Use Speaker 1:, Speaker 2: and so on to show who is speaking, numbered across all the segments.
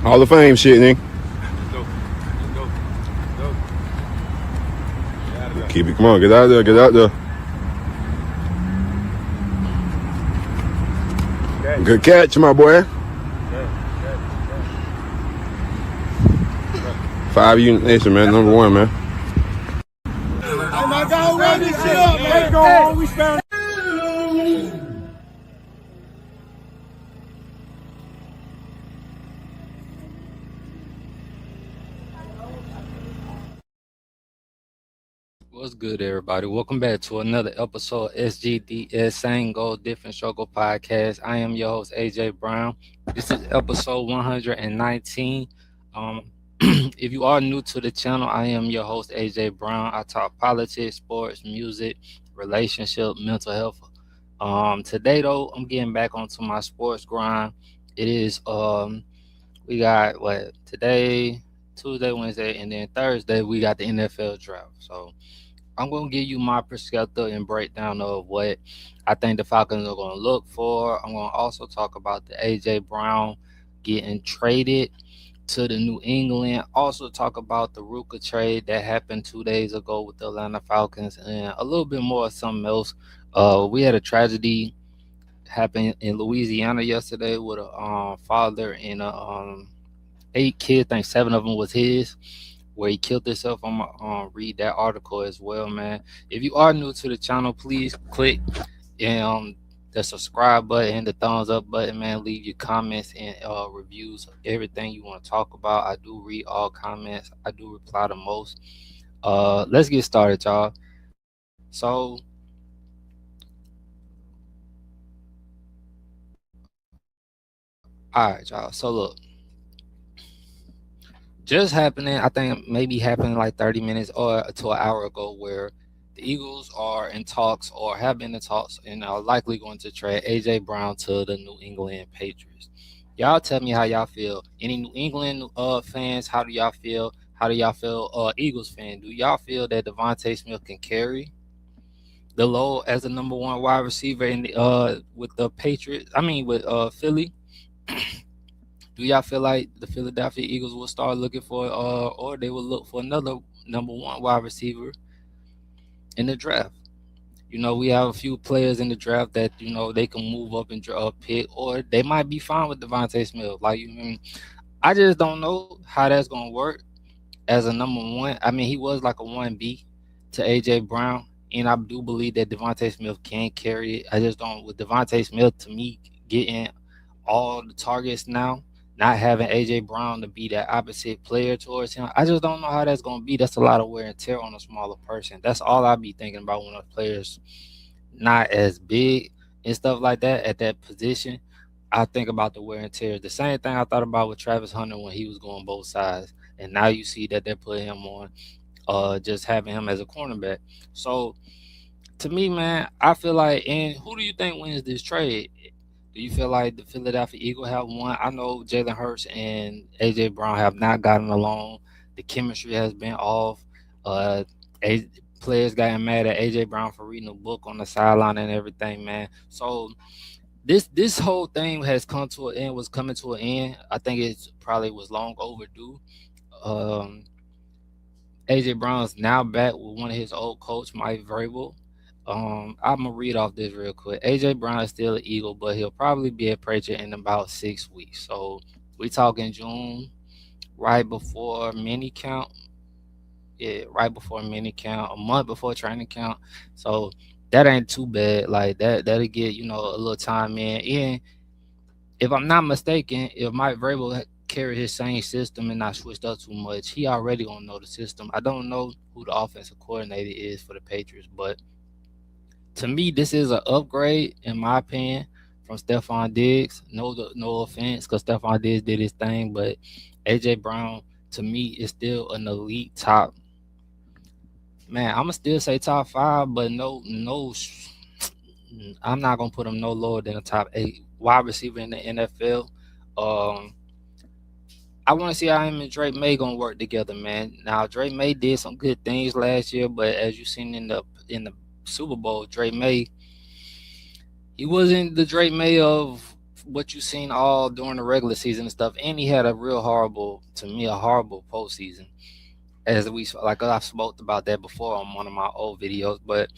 Speaker 1: Hall of Fame shit, nigga. Keep it. Come on, get out there. Get out there. Good catch, my boy. 5 Unit Nation, man. Number one, man.
Speaker 2: Hey, my God, run this shit up, man. Go on. We stand.
Speaker 3: What's good, everybody? Welcome back to another episode of SGDS, Same Goal, Different Struggle podcast. I am your host, Ajay Brown. This is episode 119. If you are new to the channel, I am your host, Ajay Brown. I talk politics, sports, music, relationship, mental health. Today, though, I'm getting back onto my sports grind. It is, we got, today, Tuesday, Wednesday, and then Thursday, we got the NFL draft. So I'm going to give you my perspective and breakdown of what I think the Falcons are going to look for. I'm going to also talk about the Ajay Brown getting traded to the New England. Also talk about the Ruka trade that happened 2 days ago with the Atlanta Falcons, and a little bit more of something else. We had a tragedy happen in Louisiana yesterday with a father and 8 kids. I think 7 of them was his, where he killed himself. I'm gonna read that article as well, man. If you are new to the channel, please click the subscribe button and the thumbs up button, man. Leave your comments and reviews of everything you want to talk about. I do read all comments. I do reply to most. Let's get started, y'all. So all right, y'all. So look, just happening, I think maybe happened like 30 minutes or to an hour ago, where the Eagles are in talks or have been in talks and are likely going to trade Ajay Brown to the New England Patriots. Y'all tell me how y'all feel. Any New England fans, how do y'all feel? How do y'all feel Eagles fan? Do y'all feel that Devontae Smith can carry the load as the number one wide receiver in the with the Patriots? I mean with Philly? Do y'all feel like the Philadelphia Eagles will start looking for, or they will look for another number one wide receiver in the draft? You know, we have a few players in the draft that, you know, they can move up and pick, or they might be fine with Devontae Smith. Like, I just don't know how that's going to work as a number one. I mean, he was like a 1B to Ajay Brown, and I do believe that Devontae Smith can carry it. I just don't, with Devontae Smith, to me, getting all the targets now, not having Ajay Brown to be that opposite player towards him, I just don't know how that's going to be. That's a lot of wear and tear on a smaller person. That's all I be thinking about when a player's not as big and stuff like that at that position. I think about the wear and tear. The same thing I thought about with Travis Hunter when he was going both sides. And now you see that they're putting him on, just having him as a cornerback. So, to me, man, I feel like, and who do you think wins this trade? Do you feel like the Philadelphia Eagles have won? I know Jalen Hurts and Ajay Brown have not gotten along. The chemistry has been off. Players gotten mad at Ajay Brown for reading a book on the sideline and everything, man. So this whole thing has come to an end. Was coming to an end. I think it probably was long overdue. Ajay Brown's now back with one of his old coach, Mike Vrabel. I'm gonna read off this real quick. Ajay Brown is still an Eagle, but he'll probably be a Patriot in about 6 weeks. So we talking June, right before mini count. Yeah, right before mini count, a month before training count. So that ain't too bad. Like that'll get, you know, a little time in. And if I'm not mistaken, if Mike Vrabel carried his same system and not switched up too much, he already gonna know the system. I don't know who the offensive coordinator is for the Patriots, but to me, this is an upgrade, in my opinion, from Stephon Diggs. No offense, because Stephon Diggs did his thing, but Ajay Brown, to me, is still an elite top. Man, I'm gonna still say top 5, but no, I'm not gonna put him no lower than a top 8 wide receiver in the NFL. I want to see how him and Drake May gonna work together, man. Now, Drake May did some good things last year, but as you seen in the Super Bowl, Drake May, he wasn't the Drake May of what you seen all during the regular season and stuff, and he had a real horrible, to me, a horrible postseason. As we like, I've spoke about that before on one of my old videos, but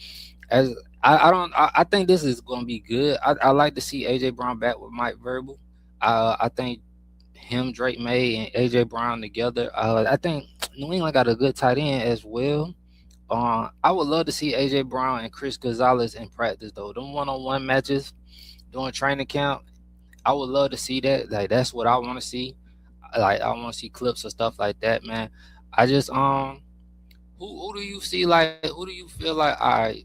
Speaker 3: as I think this is going to be good. I like to see AJ Brown back with Mike Verbal. I think him, Drake May, and AJ Brown together. I think New England got a good tight end as well. I would love to see AJ Brown and Chris Gonzalez in practice though. Them one-on-one matches during training camp, I would love to see that. Like that's what I want to see. Like I want to see clips of stuff like that, man. I just who do you see, like who do you feel like, all right,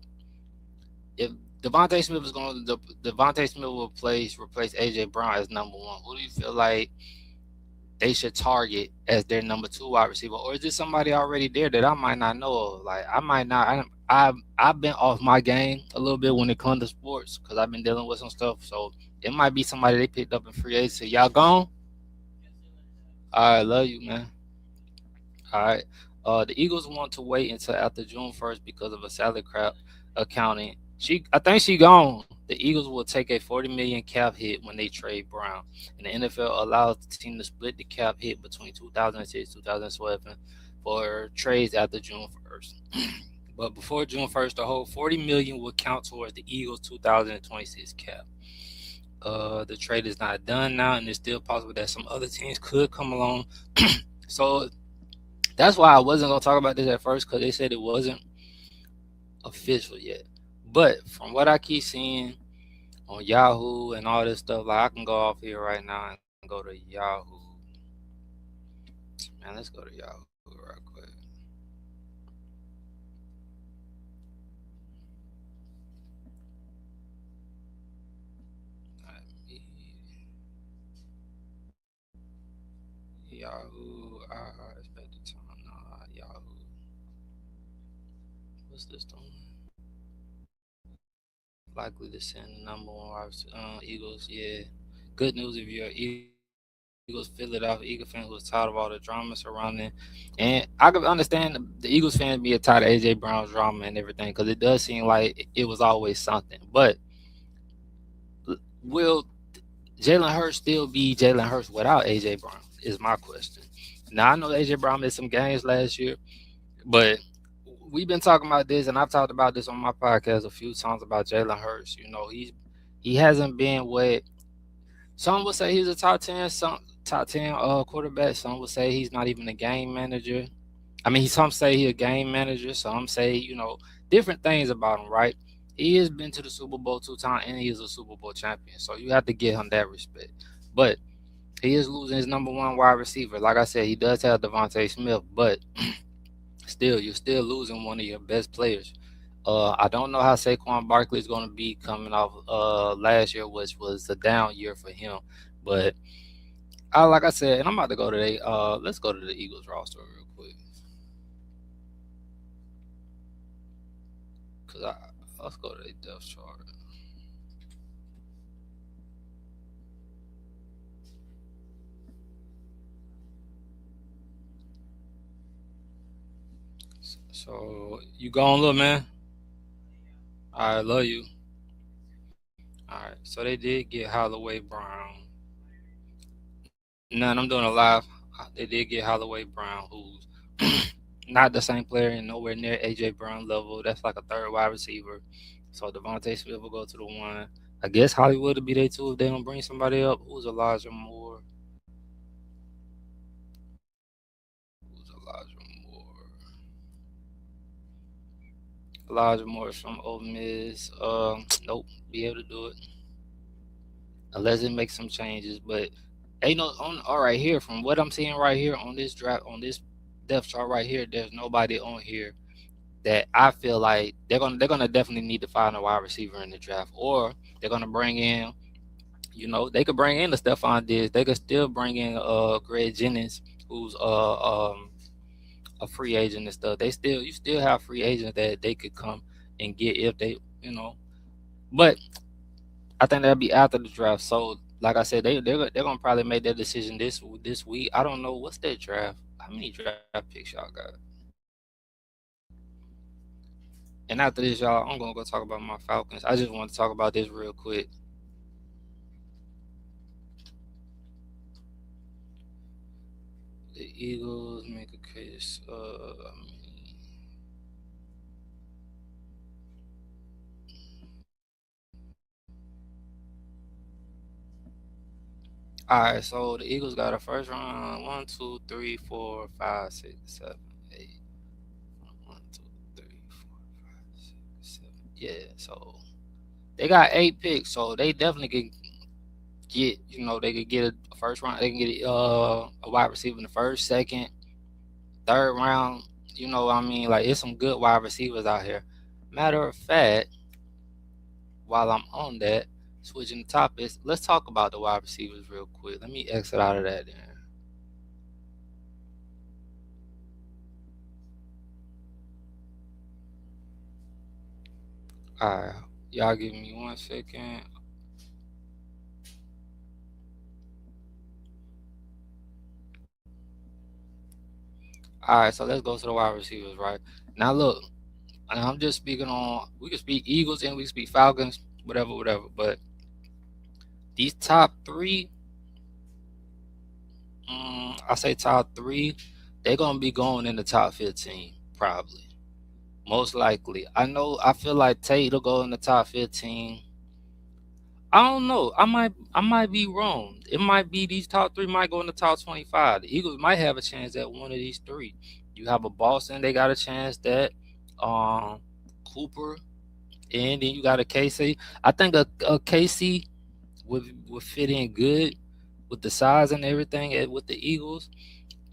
Speaker 3: if Devontae Smith is going to Devontae Smith will replace AJ Brown as number one, who do you feel like they should target as their number two wide receiver, or is there somebody already there that I might not know of? Like I might not. I've been off my game a little bit when it comes to sports because I've been dealing with some stuff. So it might be somebody they picked up in free agency. Y'all gone? All right, love you, man. All right. The Eagles want to wait until after June 1st because of a salary cap accounting. I think she gone. The Eagles will take a 40 million cap hit when they trade Brown, and the NFL allows the team to split the cap hit between 2006 2012 for trades after June 1st. But before June 1st, the whole 40 million will count towards the Eagles' 2026 cap. The trade is not done now, and it's still possible that some other teams could come along. So that's why I wasn't gonna talk about this at first, because they said it wasn't official yet. But from what I keep seeing on Yahoo and all this stuff, like I can go off here right now and go to Yahoo. Man, let's go to Yahoo real quick. Yahoo, expected time, nah, Yahoo. What's this doing? Likely to send the number one Eagles. Yeah, good news if you're Eagles Philadelphia Eagle fan who's tired of all the drama surrounding. And I can understand the Eagles fans being tired of AJ Brown's drama and everything, because it does seem like it was always something. But will Jalen Hurts still be Jalen Hurts without AJ Brown? Is my question. Now I know AJ Brown missed some games last year, but we've been talking about this, and I've talked about this on my podcast a few times about Jalen Hurts. You know, he hasn't been what some would say he's a top ten quarterback. Some would say he's not even a game manager. I mean, some say he's a game manager. Some say, different things about him, right? He has been to the Super Bowl 2 times, and he is a Super Bowl champion. So you have to give him that respect. But he is losing his number one wide receiver. Like I said, he does have Devontae Smith, but still, you're still losing one of your best players. I don't know how Saquon Barkley is going to be coming off last year, which was a down year for him. But like I said, and I'm about to go to let's go to the Eagles roster real quick. Let's go to the depth chart. So you going, little man? I love you. All right. So they did get Holloway Brown. None. I'm doing a live. They did get Holloway Brown, who's not the same player and nowhere near AJ Brown level. That's like a third wide receiver. So Devontae Smith will go to the one. I guess Hollywood will be there too if they don't bring somebody up. Who's Elijah Moore? Who's Elijah Moore? Elijah Moore is from Ole Miss. Nope, be able to do it unless it makes some changes. But ain't no on all right here. From what I'm seeing right here on this draft, on this depth chart right here, there's nobody on here that I feel like they're gonna definitely need to find a wide receiver in the draft, or they're gonna bring in. They could bring in the Stephon Diggs. They could still bring in Greg Jennings, who's a free agent and stuff. You still have free agents that they could come and get if they. But I think that'll be after the draft. So like I said, they're gonna probably make their decision this week. I don't know what's their draft. How many draft picks y'all got? And after this, y'all, I'm gonna go talk about my Falcons. I just want to talk about this real quick. Eagles make a case. All right, so the Eagles got a first round. 1, 2, 3, 4, 5, 6, 7, 8. 1, 2, 3, 4, 5, 6, 7. Yeah, so they got 8 picks, so they definitely can get. They could get a first round. They can get a wide receiver in the first, second, third round. What I mean? Like it's some good wide receivers out here. Matter of fact, while I'm on that, switching the topics, let's talk about the wide receivers real quick. Let me exit out of that then. Alright, y'all give me 1 second. Alright, so let's go to the wide receivers, right? Now look, and I'm just speaking on, we can speak Eagles and we can speak Falcons, whatever. But these top three, I say top three, they're gonna be going in the top 15, probably. Most likely. I feel like Tate will go in the top 15. I don't know. I might be wrong. It might be these top three might go in the top 25. The Eagles might have a chance at one of these three. You have a Boston, they got a chance that Cooper, and then you got a KC. I think a KC would fit in good with the size and everything with the Eagles.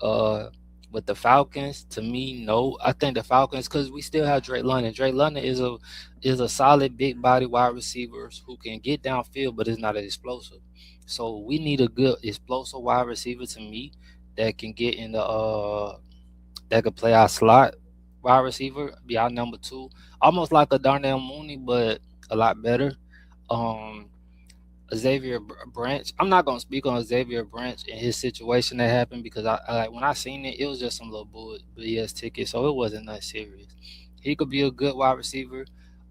Speaker 3: Uh, with the Falcons, to me, no. I think the Falcons, because we still have Drake London. Drake London is a solid big body wide receiver who can get downfield, but is not as explosive. So we need a good explosive wide receiver to me that can get in the that could play our slot wide receiver, be our number two, almost like a Darnell Mooney, but a lot better. Um, Xavier Branch. I'm not gonna speak on Xavier Branch and his situation that happened because I like when I seen it, it was just some little BS ticket, so it wasn't that serious. He could be a good wide receiver.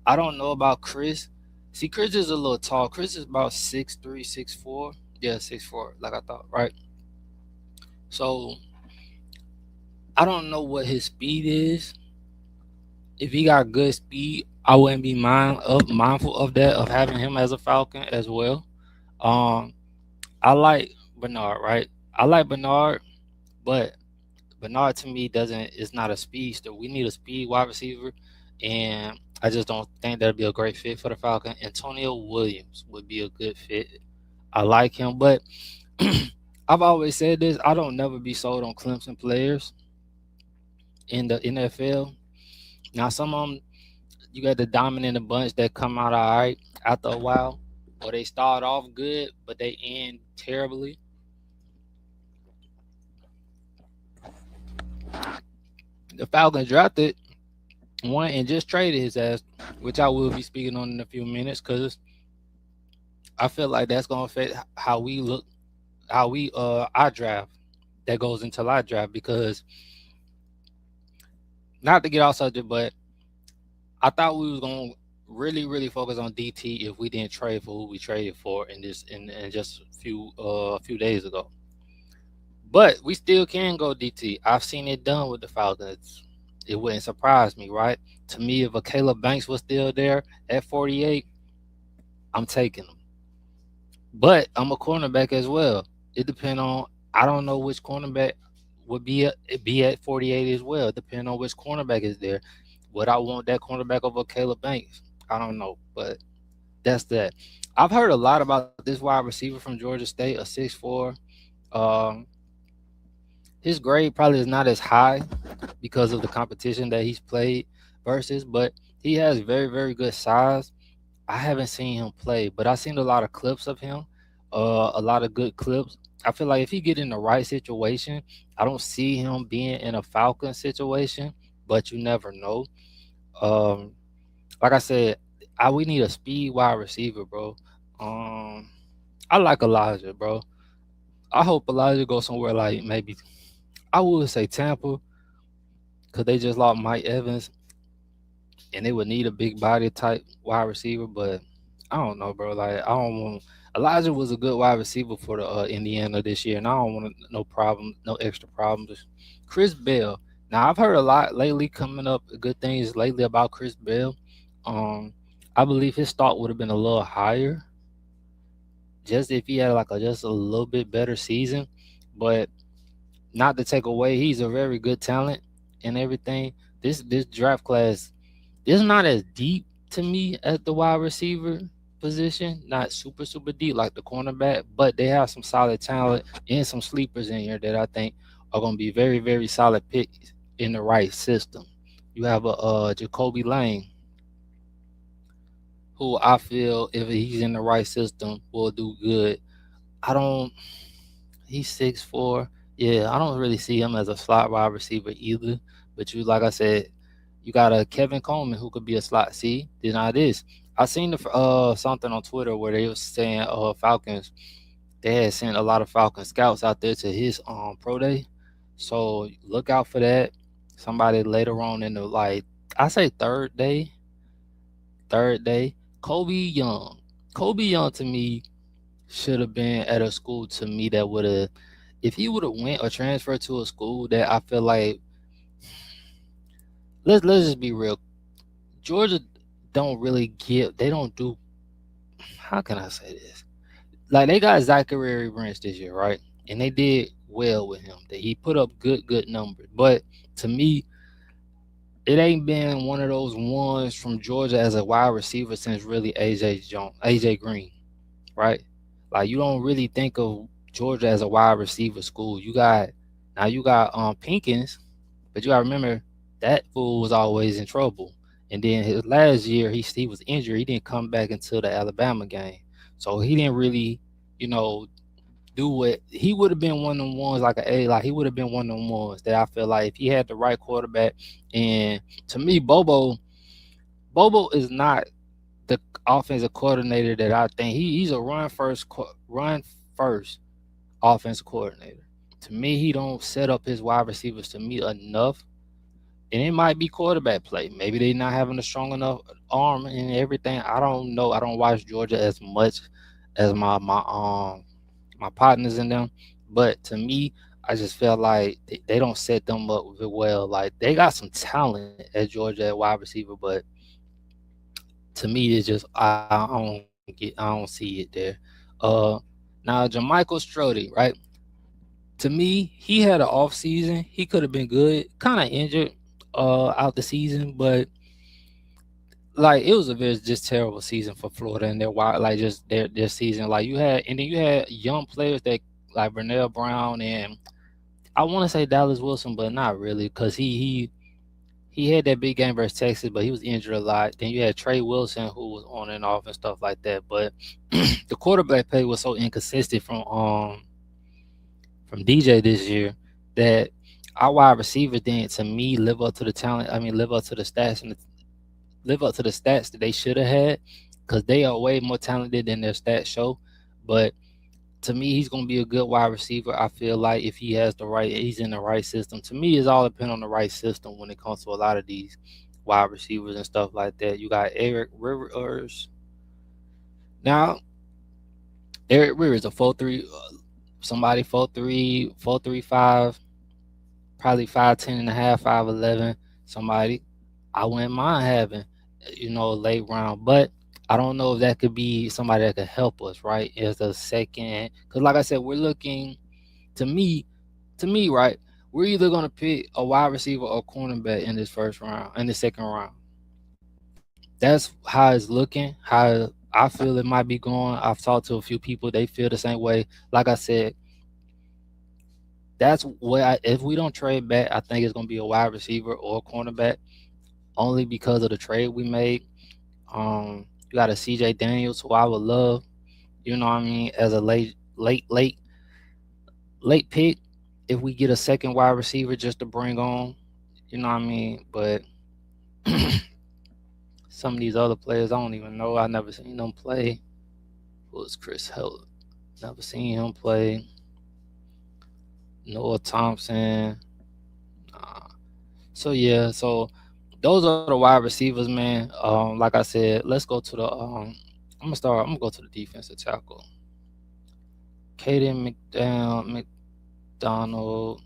Speaker 3: I don't know about Chris. See, Chris is a little tall. Chris is about 6'3", 6'4". Yeah, 6'4", like I thought, right? So I don't know what his speed is. If he got good speed, I wouldn't be mindful of that, of having him as a Falcon as well. Um, I like Bernard, right? I like Bernard, but Bernard to me doesn't is not a speedster. We need a speed wide receiver, and I just don't think that'd be a great fit for the Falcon. Antonio Williams would be a good fit. I like him, but I've always said this: I don't never be sold on Clemson players in the NFL. Now, some of them you got the dominant bunch that come out all right after a while, or they start off good but they end terribly. The Falcons drafted one and just traded his ass, which I will be speaking on in a few minutes because I feel like that's gonna affect how we look, how we our draft that goes into our draft because not to get off subject, but I thought we was gonna really focus on DT if we didn't trade for who we traded for in just a few days ago. But we still can go DT. I've seen it done with the Falcons. It wouldn't surprise me, right? To me, if a Caleb Banks was still there at 48, I'm taking him. But I'm a cornerback as well. It depends on I don't know which cornerback would be at 48 as well, depending on which cornerback is there. Would I want that cornerback over Caleb Banks? I don't know, but that's that. I've heard a lot about this wide receiver from Georgia State, a 6'4". Um, his grade probably is not as high because of the competition that he's played versus, but he has very good size. I haven't seen him play, but I've seen a lot of clips of him, a lot of good clips. I feel like if he get in the right situation, I don't see him being in a Falcon situation, but you never know. Um, like I said, we need a speed wide receiver, bro. Um, I like Elijah, bro. I hope Elijah goes somewhere like maybe I would say Tampa, because they just lost Mike Evans, and they would need a big body type wide receiver. But I don't know, bro. Like I don't want. Elijah was a good wide receiver for the Indiana this year, and I don't want no problem, no extra problems. Chris Bell. Now I've heard a lot lately coming up good things lately about Chris Bell. Um, I believe his stock would have been a little higher just if he had like just a little bit better season, but not to take away, he's a very good talent and everything. This draft class is not as deep to me at the wide receiver position, not super deep like the cornerback, but they have some solid talent and some sleepers in here that I think are going to be very solid picks in the right system. You have a Jacoby Lane, who I feel if he's in the right system will do good. I don't. He's 6'4". Yeah, I don't really see him as a slot wide receiver either. But you, like I said, you got a Kevin Coleman who could be a slot C. Then now this, I seen the something on Twitter where they was saying Falcons. They had sent a lot of Falcon scouts out there to his pro day. So look out for that. Somebody later on in the I say third day. Kobe Young. Kobe Young to me should have been at a school to me that would have, if he would have went or transferred to a school that I feel like, let's just be real, Georgia don't really give, they don't do, how can I say this? Like they got Zachary Branch this year, right? And they did well with him. That he put up good numbers. But to me, it ain't been one of those ones from Georgia as a wide receiver since really AJ Green, right? Like you don't really think of Georgia as a wide receiver school. You got Pinkins, but you gotta remember that fool was always in trouble. And then his last year he was injured. He didn't come back until the Alabama game. So he didn't really, you know, do what he would have been one of them ones like he would have been one of them ones that I feel like if he had the right quarterback. And to me, Bobo is not the offensive coordinator that I think he's a run first offensive coordinator. To me, he don't set up his wide receivers to me enough. And it might be quarterback play. Maybe they not having a strong enough arm and everything. I don't know. I don't watch Georgia as much as my partners in them. But to me, I just feel like they don't set them up well. Like they got some talent at Georgia at wide receiver, but to me, it's just I don't see it there. Uh, Now Jermichael Strody, right? To me, he had an off season. He could have been good, kind of injured out the season, but like it was a very just terrible season for Florida and their wide like just their season. Like you had young players that like Bernell Brown and I want to say Dallas Wilson, but not really because he had that big game versus Texas, but he was injured a lot. Then you had Trey Wilson who was on and off and stuff like that. But the quarterback play was so inconsistent from DJ this year that our wide receivers didn't to me live up to the talent. I mean, live up to the stats and live up to the stats that they should have had because they are way more talented than their stats show. But to me, he's going to be a good wide receiver. I feel like if he's in the right system. To me, it's all depend on the right system when it comes to a lot of these wide receivers and stuff like that. You got Eric Rivers. Now, Eric Rivers, a 4'3", somebody 4'3", 4'3", 5, probably 5'10" and a half, 5'11", somebody I wouldn't mind having, late round. But I don't know if that could be somebody that could help us, right? As a second, because like I said, we're looking to me, right? We're either gonna pick a wide receiver or cornerback in this first round, in the second round. That's how it's looking. How I feel it might be going. I've talked to a few people; they feel the same way. Like I said, that's what if we don't trade back, I think it's gonna be a wide receiver or a cornerback, only because of the trade we made. You got a CJ Daniels who I would love, you know what I mean, as a late pick. If we get a second wide receiver just to bring on, you know what I mean. But some of these other players I don't even know. I never seen them play. Who was Chris Hill? Never seen him play. Noah Thompson. Nah. So yeah, so those are the wide receivers, man. Like I said, let's go to the I'm gonna go to the defensive tackle. Caden McDonald,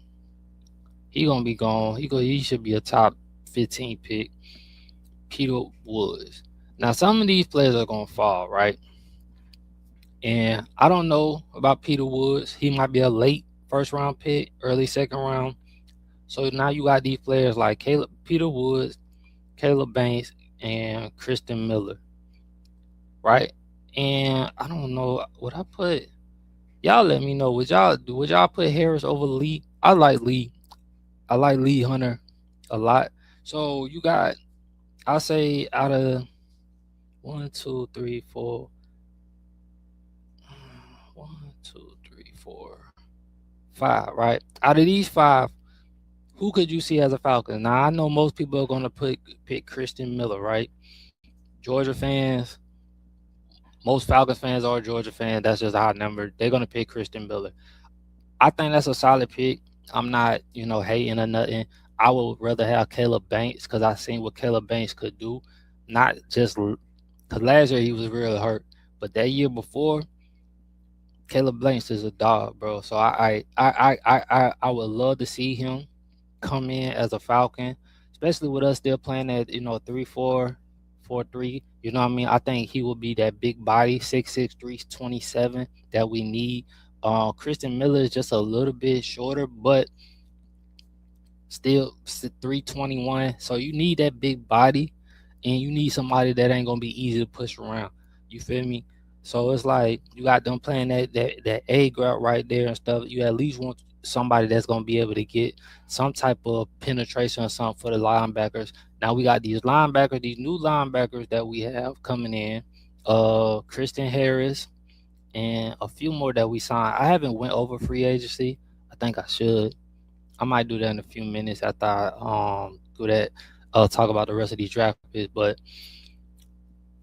Speaker 3: he gonna be gone. He should be a top 15 pick. Peter Woods. Now some of these players are gonna fall, right? And I don't know about Peter Woods. He might be a late first round pick, early second round. So now you got these players like Peter Woods, Caleb Banks, and Kristen Miller, right? And I don't know, would I put y'all let me know. Would y'all put Harris over Lee? I like Lee. I like Lee Hunter a lot. So you got, I'll say out of one, two, three, four, one, two, three, four, five, right? Out of these five, who could you see as a Falcon? Now I know most people are gonna pick Christian Miller, right? Georgia fans, most Falcons fans are Georgia fans. That's just our number. They're gonna pick Christian Miller. I think that's a solid pick. I'm not, hating or nothing. I would rather have Caleb Banks because I seen what Caleb Banks could do. Not just because last year he was really hurt, but that year before, Caleb Banks is a dog, bro. So I would love to see him come in as a Falcon, especially with us still playing at 3-4-4-3. You know what I mean? I think he will be that big body, 6'6", 327 that we need. Christian Miller is just a little bit shorter, but still 321. So you need that big body, and you need somebody that ain't gonna be easy to push around. You feel me? So it's like you got them playing that A route right there and stuff. You at least want somebody that's gonna be able to get some type of penetration or something for the linebackers. Now we got these new linebackers that we have coming in. Christian Harris and a few more that we signed. I haven't went over free agency. I think I should. I might do that in a few minutes after I do that. Talk about the rest of these draft picks, but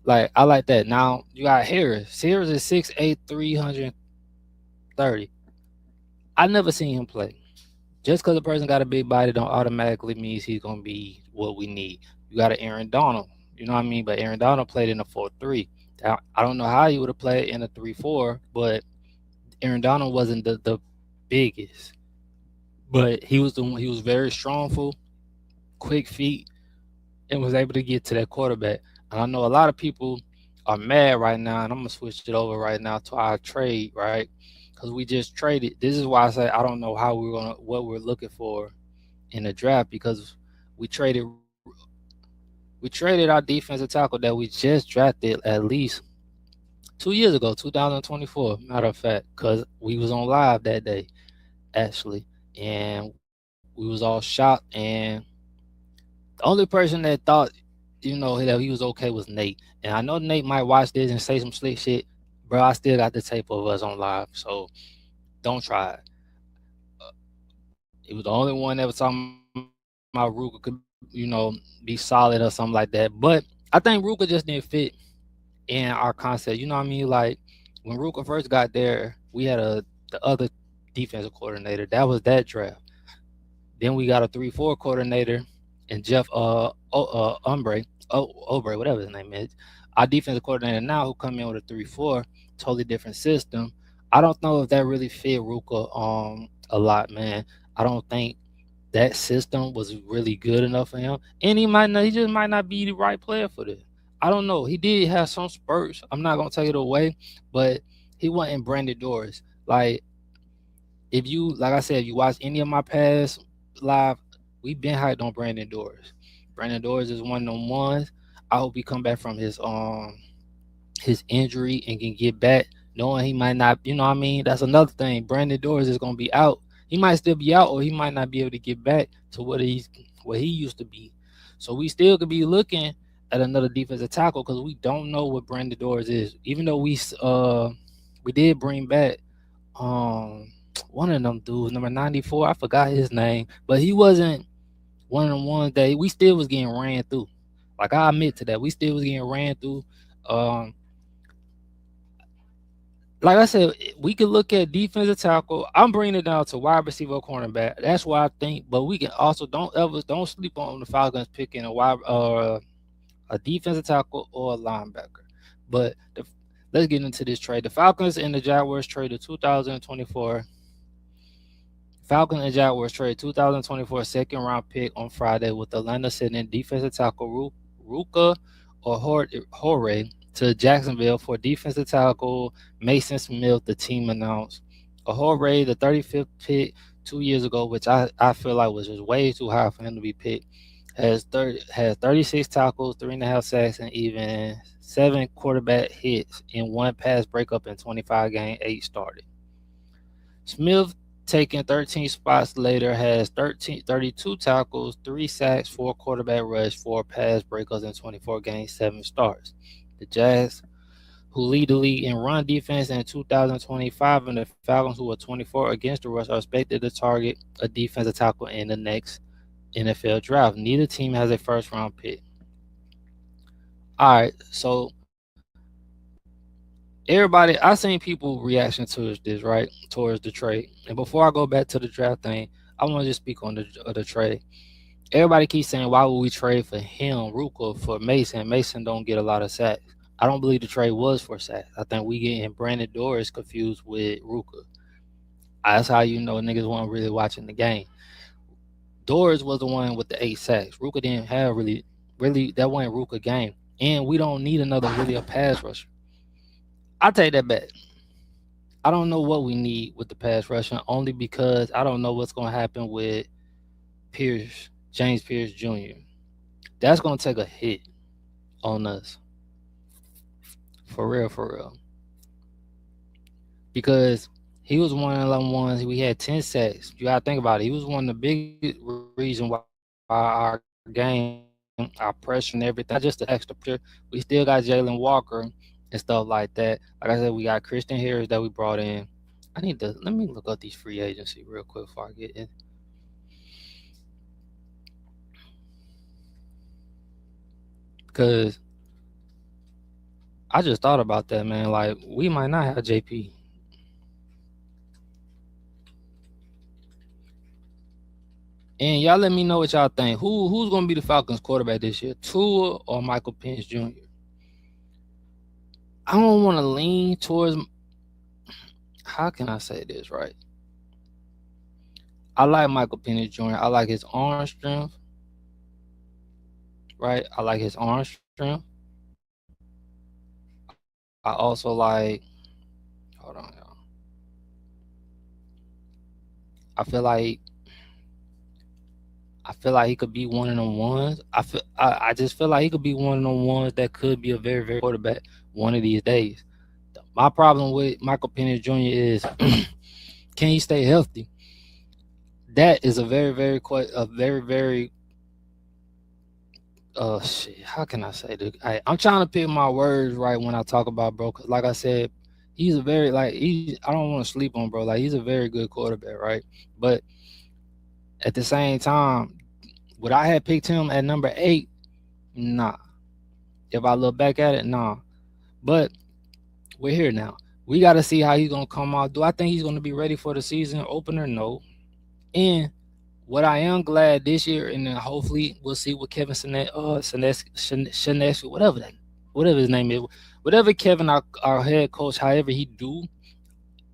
Speaker 3: like I like that. Now you got Harris. Harris is 6'8", 330. I never seen him play. Just because a person got a big body don't automatically means he's gonna be what we need. You got an Aaron Donald. You know what I mean? But Aaron Donald played in a 4-3. I don't know how he would have played in a 3-4, but Aaron Donald wasn't the biggest. But he was the one. He was very strongful, quick feet, and was able to get to that quarterback. And I know a lot of people are mad right now, and I'm gonna switch it over right now to our trade, right? Because we just traded. This is why I say I don't know what we're looking for in the draft because we traded we traded our defensive tackle that we just drafted at least 2 years ago, 2024. Matter of fact, because we was on live that day actually, and we was all shocked. And the only person that thought, that he was okay was Nate. And I know Nate might watch this and say some slick shit, bro. I still got the tape of us on live, so don't try it. He was the only one that was talking about Ruka could, be solid or something like that. But I think Ruka just didn't fit in our concept. You know what I mean? Like when Ruka first got there, we had the other defensive coordinator. That was that draft. Then we got a 3-4 coordinator and Jeff Obre, whatever his name is. Our defensive coordinator now who come in with a 3-4, totally different system. I don't know if that really fit Ruka a lot, man. I don't think that system was really good enough for him. And he just might not be the right player for this. I don't know. He did have some spurts. I'm not gonna take it away, but he wasn't Brandon Doris. Like I said, if you watch any of my past live, we've been hyped on Brandon Doris. Brandon Doris is one of them ones. I hope he come back from his injury and can get back, knowing he might not. You know what I mean? That's another thing. Brandon Doris is gonna be out. He might still be out, or he might not be able to get back to what he used to be. So we still could be looking at another defensive tackle because we don't know what Brandon Doris is. Even though we did bring back one of them dudes, number 94. I forgot his name, but he wasn't one of them ones that we still was getting ran through. Like I admit to that, we still was getting ran through. Like I said, we could look at defensive tackle. I'm bringing it down to wide receiver, cornerback. That's what I think. But we can also don't sleep on the Falcons picking a defensive tackle or a linebacker. But let's get into this trade. The Falcons and the Jaguars traded 2024. Falcons and Jaguars traded 2024 second round pick on Friday with Atlanta sending defensive tackle Ruka or Hore to Jacksonville for defensive tackle Mason Smith, the team announced. Hore, the 35th pick 2 years ago, which I feel like was just way too high for him to be picked, has 36 tackles, 3.5 sacks, and even 7 quarterback hits in 1 pass breakup in 25 games, 8 started. Smith, taking 13 spots later, has 32 tackles, 3 sacks, 4 quarterback rush, 4 pass breakups in 24 games, 7 starts. The Jags, who lead the league in run defense in 2025, and the Falcons, who are 24 against the rush, are expected to target a defensive tackle in the next NFL draft. Neither team has a first round pick. All right, so everybody, I seen people reaction to this, right, towards the trade. And before I go back to the draft thing, I want to just speak on the trade. Everybody keeps saying, why would we trade for him, Ruka, for Mason? Mason don't get a lot of sacks. I don't believe the trade was for sacks. I think we getting Brandon Doris confused with Ruka. That's how you know niggas weren't really watching the game. Doris was the one with the 8 sacks. Ruka didn't have really, that wasn't Ruka game. And we don't need another really a pass rusher. I take that back. I don't know what we need with the pass rushing, only because I don't know what's going to happen with James Pierce Jr. That's going to take a hit on us. For real. Because he was one of the ones, we had 10 sacks. You got to think about it. He was one of the biggest reasons why our game, our pressure and everything, not just the extra pressure. We still got Jalen Walker and stuff like that. Like I said, we got Christian Harris that we brought in. Let me look up these free agency real quick before I get in. Because I just thought about that, man. Like, we might not have JP. And y'all let me know what y'all think. Who's going to be the Falcons quarterback this year? Tua or Michael Penix Jr.? I don't want to lean towards, how can I say this, right? I like Michael Penix Jr. I like his arm strength, right? I like his arm strength. I also like, hold on, y'all. I feel like he could be one of them ones. I just feel like he could be one of them ones that could be a very, very quarterback one of these days. My problem with Michael Penix Jr. is, can he stay healthy? That is a very, very shit. How can I say this? I'm trying to pick my words right when I talk about bro. Cause like I said, he's a very I don't want to sleep on bro. Like, he's a very good quarterback, right? But at the same time, would I have picked him at number 8? Nah. If I look back at it, nah. But we're here now. We got to see how he's going to come out. Do I think he's going to be ready for the season opener? No. And what I am glad this year, and then hopefully we'll see what Kevin Shinesky, whatever his name is, whatever Kevin, our head coach, however he do,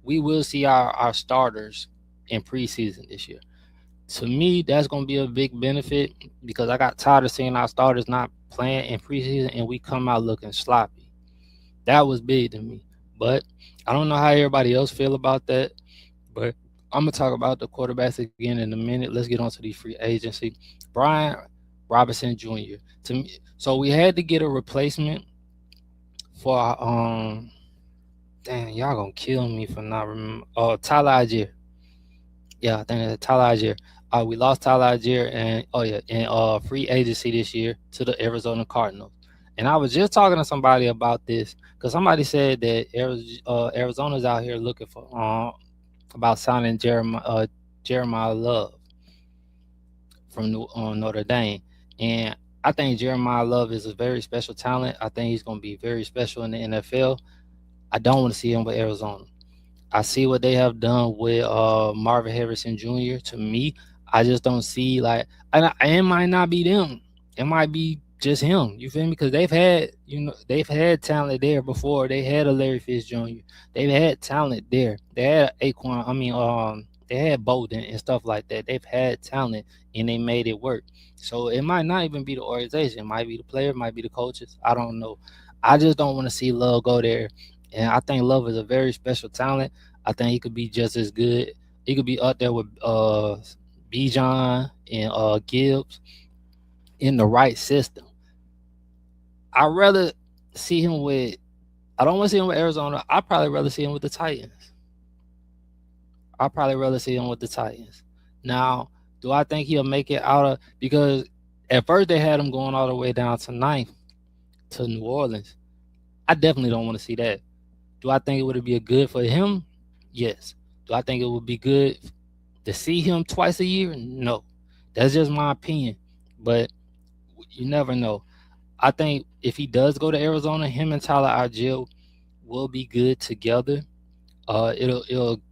Speaker 3: we will see our starters in preseason this year. To me, that's going to be a big benefit, because I got tired of seeing our starters not playing in preseason and we come out looking sloppy. That was big to me. But I don't know how everybody else feel about that. But I'm going to talk about the quarterbacks again in a minute. Let's get on to the free agency. Brian Robinson Jr. To me, so we had to get a replacement for damn, y'all gonna kill me for not remember. Tyler Algier. Yeah, I think that's Tyler Algier. We lost Tyler Algier in free agency this year to the Arizona Cardinals. And I was just talking to somebody about this, because somebody said that Arizona's out here looking for about signing Jeremiah Love from Notre Dame. And I think Jeremiah Love is a very special talent. I think he's going to be very special in the NFL. I don't want to see him with Arizona. I see what they have done with Marvin Harrison Jr. To me, I just don't see, like, and it might not be them. It might be just him. You feel me? Because they've had talent there before. They had a Larry Fitz Jr. They've had talent there. They had Aquan. They had Bolden and stuff like that. They've had talent and they made it work. So it might not even be the organization. It might be the player. It might be the coaches. I don't know. I just don't want to see Love go there. And I think Love is a very special talent. I think he could be just as good. He could be up there with Bijan and Gibbs in the right system. I'd rather see him with. I don't want to see him with Arizona. I'd probably rather see him with the Titans. Now, do I think he'll make it out of? Because at first they had him going all the way down to 9th to New Orleans. I definitely don't want to see that. Do I think it would be good for him? Yes. Do I think it would be good to see him twice a year? No. That's just my opinion. But you never know. I think if he does go to Arizona, him and Tyler Algier will be good together. It'll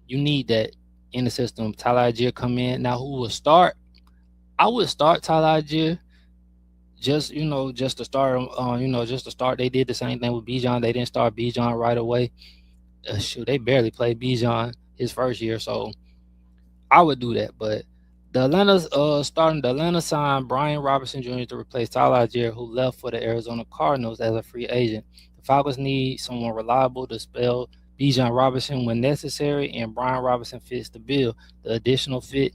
Speaker 3: you need that in the system. Tyler Algier come in. Now who will start? I would start Tyler Algier just to start just to start. They did the same thing with Bijan. They didn't start Bijan right away. They barely played Bijan his first year, so I would do that. But the Atlanta signed Brian Robinson Jr. to replace Tyler Algier, who left for the Arizona Cardinals as a free agent. The Falcons need someone reliable to spell Bijan Robinson when necessary, and Brian Robinson fits the bill. The additional fit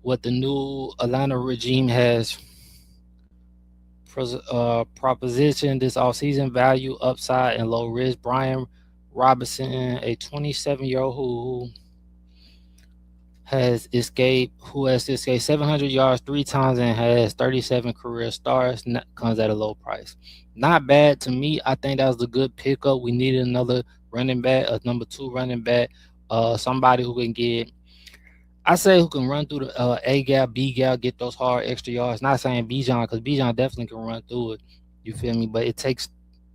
Speaker 3: what the new Atlanta regime has proposition this offseason: value, upside, and low risk. Brian Robinson, a 27-year-old who has escaped 700 yards 3 times and has 37 career starts, comes at a low price. Not bad to me. I think that was a good pickup. We needed another running back, a number 2 running back, somebody who can who can run through the A gap, B gap, get those hard extra yards. Not saying Bijan, because Bijan definitely can run through it. You feel me? But it takes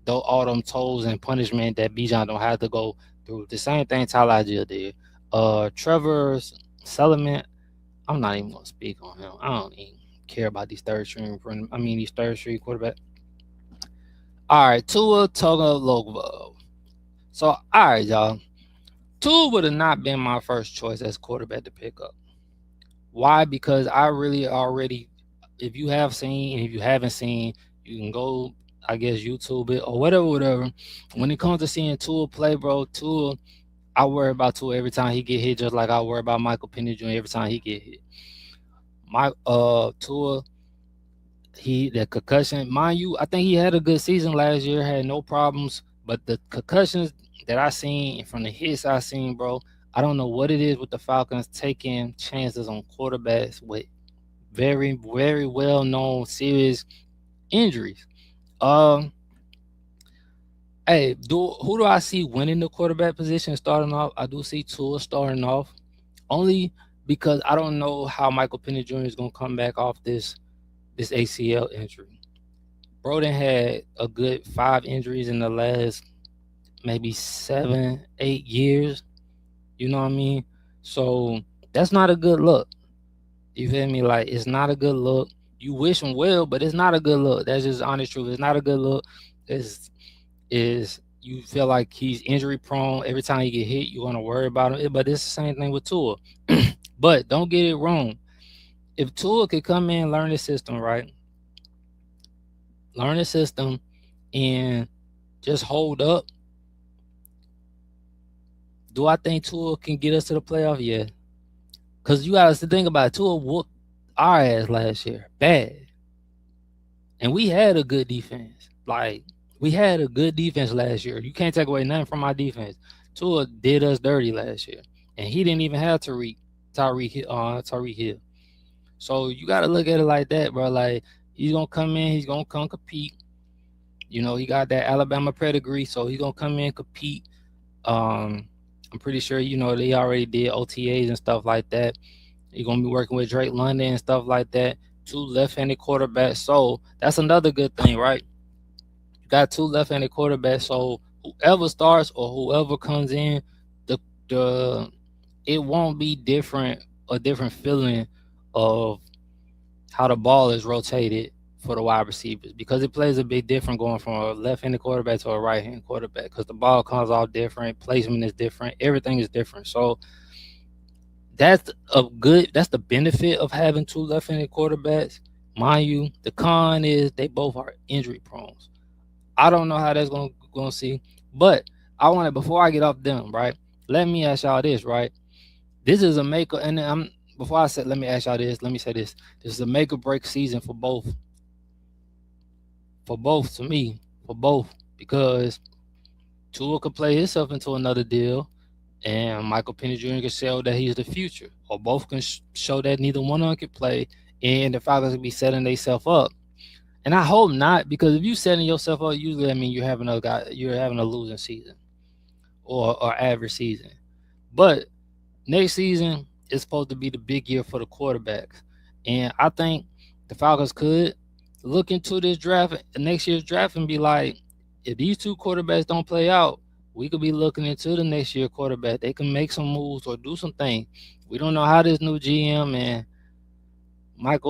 Speaker 3: all them tolls and punishment that Bijan don't have to go through. The same thing Tyler Algier did. Trevor Sullivan, I'm not even gonna speak on him. I don't even care about these third string quarterback. All right, Tua Tagovailoa. So all right, y'all. Tua would have not been my first choice as quarterback to pick up. Why? Because I really already, if you have seen, and if you haven't seen, you can go, I guess, YouTube it or whatever. When it comes to seeing Tua play, bro, I worry about Tua every time he get hit, just like I worry about Michael Penix Jr. every time he get hit. Tua, the concussion, mind you, I think he had a good season last year, had no problems, but the concussions that I seen from the hits I seen, bro, I don't know what it is with the Falcons taking chances on quarterbacks with very, very well-known serious injuries. Hey, who do I see winning the quarterback position starting off? I do see Tua starting off, only because I don't know how Michael Penix Jr. is going to come back off this ACL injury. Broden had a good 5 injuries in the last maybe 7-8 years. You know what I mean? So that's not a good look. You feel me? Like, it's not a good look. You wish him well, but it's not a good look. That's just honest truth. It's not a good look. Is you feel like he's injury prone. Every time he get hit, you're going to worry about him. But it's the same thing with Tua. But don't get it wrong. If Tua could come in, learn the system, right? Learn the system and just hold up. Do I think Tua can get us to the playoff? Yeah. Because you got to think about it. Tua whooped our ass last year. Bad. And we had a good defense. Like, we had a good defense last year. You can't take away nothing from our defense. Tua did us dirty last year. And he didn't even have Tyreek Hill. So you got to look at it like that, bro. Like, he's going to come in. He's going to come compete. You know, he got that Alabama pedigree. So he's going to come in, compete. I'm pretty sure, they already did OTAs and stuff like that. You're going to be working with Drake London and stuff like that. 2 left-handed quarterbacks. So that's another good thing, right? You got 2 left-handed quarterbacks. So whoever starts or whoever comes in, it won't be a different feeling of how the ball is rotated for the wide receivers, because it plays a big difference going from a left-handed quarterback to a right-handed quarterback, because the ball comes off different, placement is different, everything is different. So that's the benefit of having two left-handed quarterbacks. Mind you, the con is they both are injury prone. I don't know how that's gonna see, but I want to, before I get off them, right? Let me ask y'all this, right? This is a make or, and I'm before I said let me ask y'all this, let me say this. This is a make or break season for both to me, for both, because Tua could play himself into another deal, and Michael Penix Jr. can show that he's the future, or both can show that neither one of them can play, and the Falcons will be setting themselves up. And I hope not, because if you setting yourself up, usually I mean you're having a losing season or average season. But next season is supposed to be the big year for the quarterbacks, and I think the Falcons could look into this draft, next year's draft, and be like, if these two quarterbacks don't play out, we could be looking into the next year quarterback. They can make some moves or do some things. We don't know how this new GM and Matt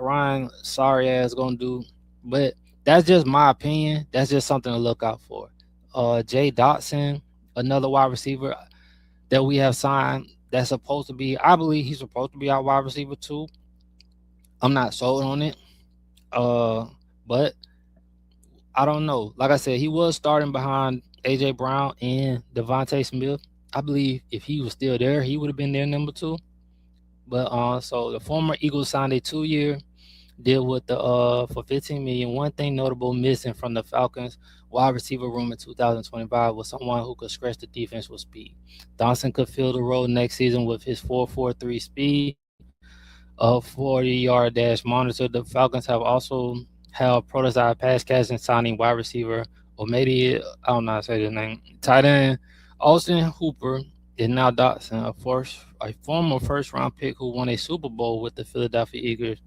Speaker 3: Ryan, sorry ass gonna do, but that's just my opinion. That's just something to look out for. Jay Dotson, another wide receiver that we have signed, that's supposed to be, I believe he's supposed to be our wide receiver too. I'm not sold on it. But I don't know. Like I said, he was starting behind Ajay Brown and Devontae Smith. I believe if he was still there, he would have been their number two. But so the former Eagles signed a 2-year deal with the for 15 million. One thing notable missing from the Falcons wide receiver room in 2025 was someone who could stretch the defense with speed. Dawson could fill the role next season with his 4.43 speed, a 40-yard dash monitor. The Falcons have also held prototype pass catching signing wide receiver, or maybe I don't know how to say the name, tight end Austin Hooper is now Dotson, a former first-round pick who won a Super Bowl with the Philadelphia Eagles.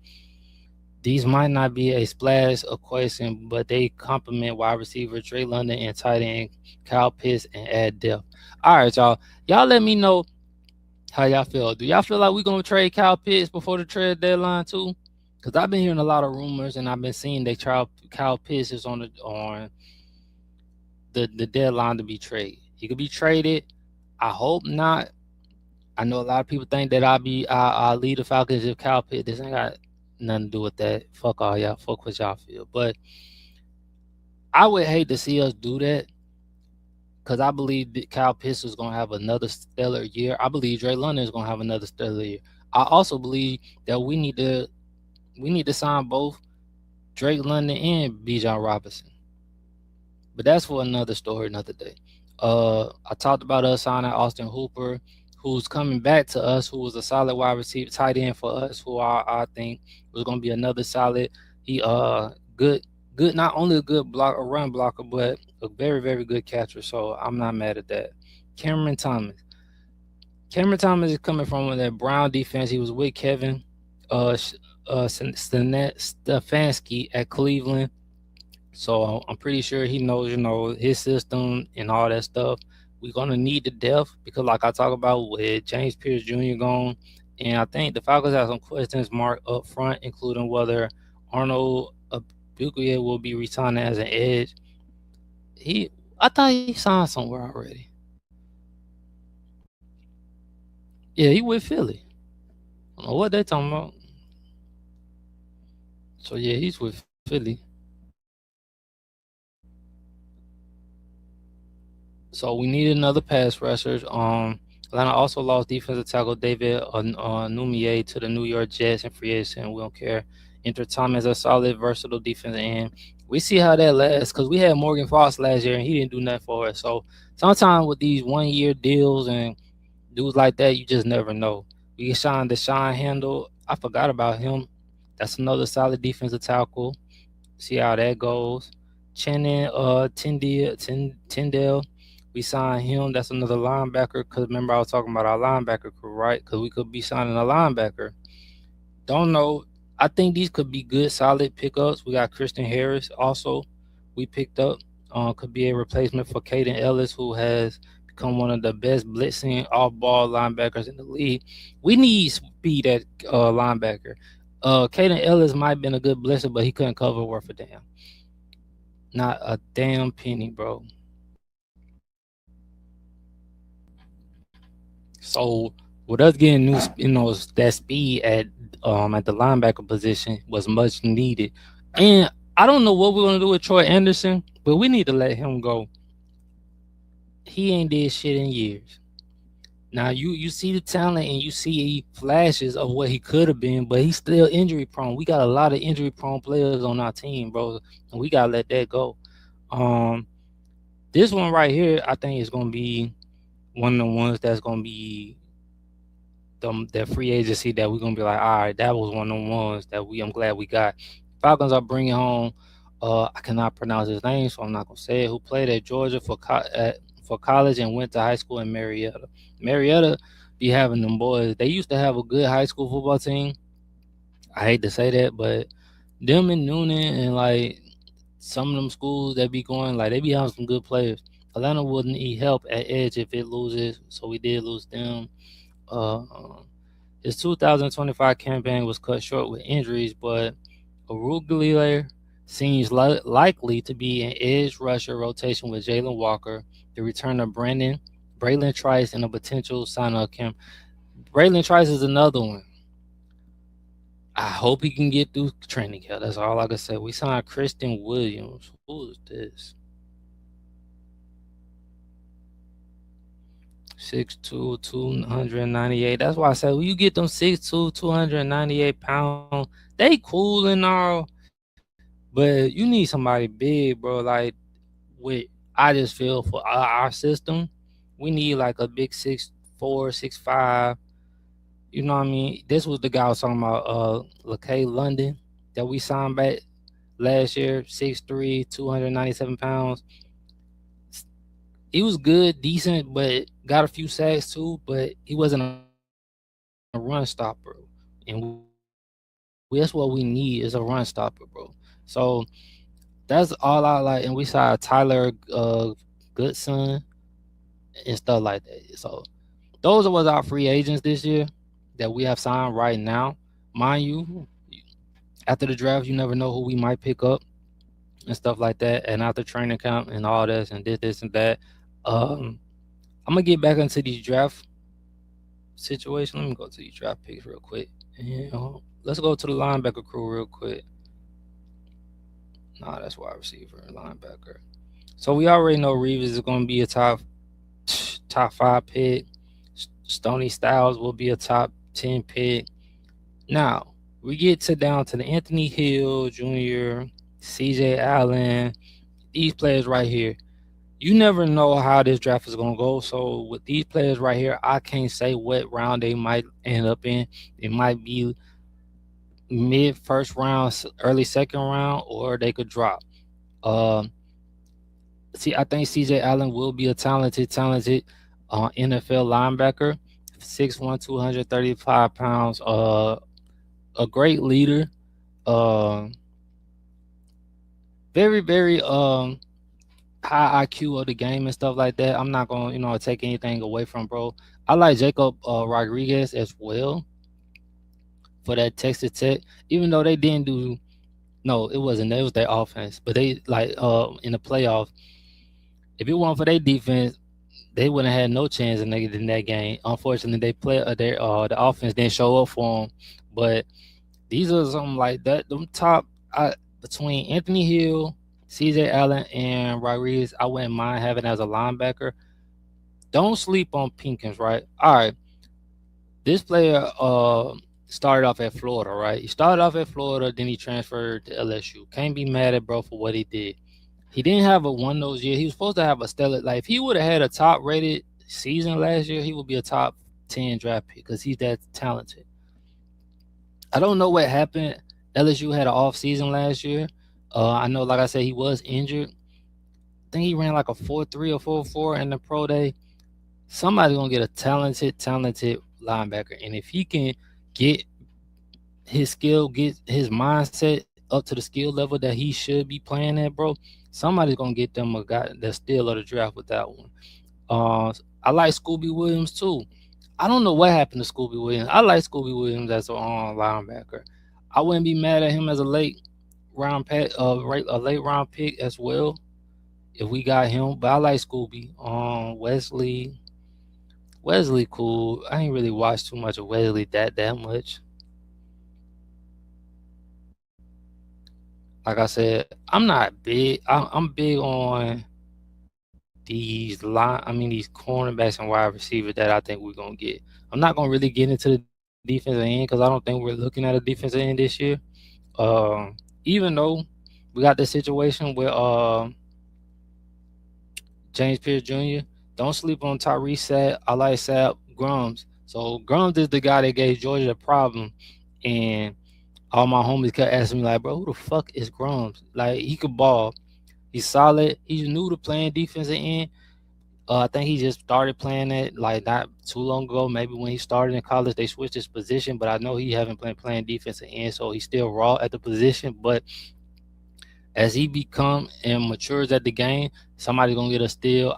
Speaker 3: These might not be a splash equation, but they complement wide receiver Trey London and tight end Kyle Pitts and add depth. All right, y'all. Y'all let me know how y'all feel. Do y'all feel like we're going to trade Kyle Pitts before the trade deadline too? Because I've been hearing a lot of rumors, and I've been seeing that Kyle Pitts is on the deadline to be traded. He could be traded. I hope not. I know a lot of people think that I'll lead the Falcons if Kyle Pitts. This ain't got nothing to do with that. Fuck all y'all. Fuck what y'all feel. But I would hate to see us do that, because I believe that Kyle Pitts is going to have another stellar year. I believe Trey London is going to have another stellar year. I also believe that we need to sign both Drake London and Bijan Robinson. But that's for another story, another day. I talked about us signing Austin Hooper, who's coming back to us, who was a solid wide receiver, tight end for us, who I think was going to be another solid. He good, not only a good run blocker, but a very, very good catcher. So I'm not mad at that. Cameron Thomas is coming from that Brown defense. He was with Kevin Stefanski at Cleveland. So I'm pretty sure he knows, his system and all that stuff. We're going to need the depth, because like I talked about with James Pierce Jr. gone, and I think the Falcons have some questions marked up front, including whether Arnold Bukia will be resigning as an edge. I thought he signed somewhere already. Yeah, he with Philly. I don't know what they talking about. So yeah, he's with Philly. So we need another pass rusher. Atlanta also lost defensive tackle David Numier to the New York Jets and free agent. We don't care. Enter Thomas, a solid, versatile defensive end. We see how that lasts, because we had Morgan Foss last year and he didn't do nothing for us. So sometimes with these 1-year deals and dudes like that, you just never know. We signed Deshaun Handle. I forgot about him. That's another solid defensive tackle. See how that goes. Channing Tyndale. We signed him. That's another linebacker. Because remember, I was talking about our linebacker crew, right? Because we could be signing a linebacker. Don't know. I think these could be good, solid pickups. We got Christian Harris also. We picked up. Could be a replacement for Caden Ellis, who has become one of the best blitzing off-ball linebackers in the league. We need speed at linebacker. Caden Ellis might have been a good blitzer, but he couldn't cover worth a damn. Not a damn penny, bro. So with us getting new, that speed at the linebacker position was much needed. And I don't know what we're gonna do with Troy Anderson, but we need to let him go. He ain't did shit in years. Now you see the talent and you see flashes of what he could have been, but he's still injury prone. We got a lot of injury prone players on our team, bro, and we gotta let that go. Um, this one right here, I think is gonna be one of the ones that's gonna be the free agency that we're gonna be like, all right, that was one of the ones that I'm glad we got. Falcons are bringing home. I cannot pronounce his name, so I'm not gonna say it. Who played at Georgia for college and went to high school in Marietta. Marietta be having them boys. They used to have a good high school football team. I hate to say that, but them and Noonan and like some of them schools that be going, like they be having some good players. Atlanta wouldn't need help at edge if it loses, so we did lose them. Uh, his 2025 campaign was cut short with injuries, but Arugula seems likely to be an edge rusher rotation with Jalen Walker, the return of Braylon Trice, and a potential sign of Kim. Braylon Trice is another one. I hope he can get through training camp. That's all I can say. We signed Kristen Williams. Who is this? 6'2", 298. That's why I said when you get them 6'2", 298 pounds, they cool and all, but you need somebody big, bro. Like with I just feel for our system, we need like a big 6'4", 6'5". You know what I mean? This was the guy I was talking about, LaKay London, that we signed back last year, 6'3", 297 pounds. He was good, decent, but got a few sacks too. But he wasn't a run stopper, and that's what we need is a run stopper, bro. So that's all I like. And we saw Tyler Goodson and stuff like that. So those was our free agents this year that we have signed right now. Mind you, after the draft, you never know who we might pick up and stuff like that. And after training camp and all this and this and that. I'm gonna get back into these draft situation. Let me go to these draft picks real quick. And, let's go to the linebacker crew real quick. Nah, that's wide receiver and linebacker. So we already know Reeves is gonna be a top 5 pick. Stoney Styles will be a top 10 pick. Now we get down to the Anthony Hill Jr., CJ Allen, these players right here. You never know how this draft is gonna go. So with these players right here, I can't say what round they might end up in. It might be mid first round, early second round, or they could drop. I think CJ Allen will be a talented NFL linebacker. 6'1", 235 pounds. A great leader. Very, very high IQ of the game and stuff like that. I'm not gonna, take anything away from bro. I like Jacob Rodriguez as well for that Texas Tech, even though they didn't do. No, it wasn't. It was their offense, but they in the playoffs. If it weren't for their defense, they wouldn't have had no chance in that game. Unfortunately, the offense didn't show up for them. But these are something like that. Them top between Anthony Hill, CJ Allen, and Rodriguez, I wouldn't mind having as a linebacker. Don't sleep on Pinkins, right? All right. This player started off at Florida, right? He started off at Florida, then he transferred to LSU. Can't be mad at bro for what he did. He didn't have a one those years. He was supposed to have a stellar. Like if he would have had a top rated season last year, he would be a top 10 draft pick because he's that talented. I don't know what happened. LSU had an off season last year. I know, like I said, he was injured. I think he ran like a 4.3 or 4.4 in the pro day. Somebody's gonna get a talented linebacker, and if he can get his skill, get his mindset up to the skill level that he should be playing at, bro, somebody's gonna get them a guy that's still of the draft with that one. I like Scooby Williams too. I don't know what happened to Scooby Williams. I like Scooby Williams as a linebacker. I wouldn't be mad at him as a late round pick as well if we got him. But I like Scooby. Wesley cool. I ain't really watched too much of Wesley that much. Like I said, I'm not big. I'm big on these cornerbacks and wide receivers that I think we're gonna get. I'm not gonna really get into the defensive end because I don't think we're looking at a defensive end this year. Even though we got the situation with James Pierce Jr. Don't sleep on Tyrese Sapp. I like Sapp Grums. So Grums is the guy that gave Georgia the problem, and all my homies kept asking me like, bro, who the fuck is Grums? Like he could ball. He's solid. He's new to playing defensive end. I think he just started playing it like not too long ago. Maybe when he started in college, they switched his position. But I know he haven't been playing defensive end, so he's still raw at the position. But as he become and matures at the game, somebody's gonna get a steal.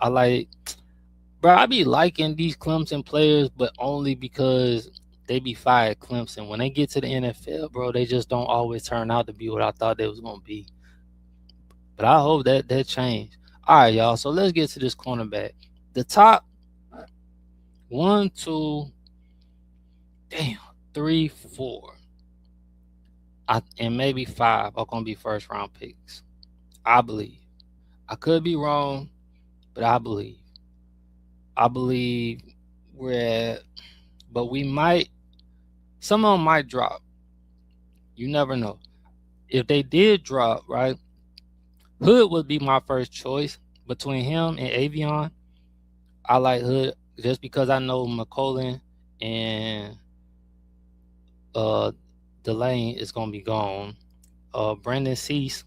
Speaker 3: Bro, I be liking these Clemson players, but only because they be fired Clemson. When they get to the NFL, bro, they just don't always turn out to be what I thought they was gonna be. But I hope that changed. All right, y'all. So let's get to this cornerback. The top 1, 2, 3, 4, and maybe 5 are gonna be first round picks. I believe. I could be wrong, but I believe. I believe but we might. Some of them might drop. You never know. If they did drop, right? Hood would be my first choice between him and Avion. I like Hood just because I know McCollin and Delane is gonna be gone. Brandon Cease,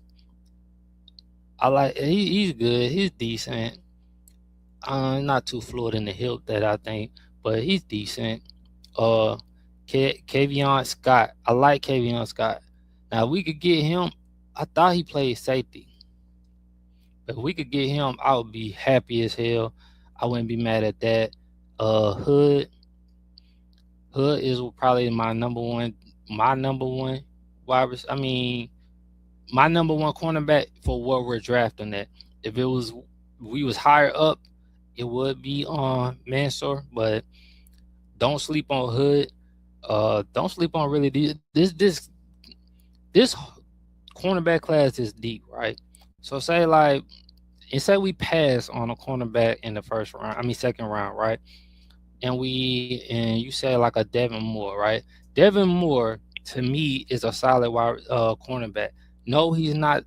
Speaker 3: he's good. He's decent. Not too fluid in the hip that I think, but he's decent. Kavion Scott, I like Kavion Scott. Now we could get him. I thought he played safety. If we could get him, I would be happy as hell. I wouldn't be mad at that. Hood is probably my number one. My number one my number one cornerback for what we're drafting at. If we was higher up, it would be on Mansour. But don't sleep on Hood. Don't sleep on really this cornerback class is deep, right? So say we pass on a cornerback in the second round, right? And you say like a Devin Moore, right? Devin Moore to me is a solid cornerback. No, he's not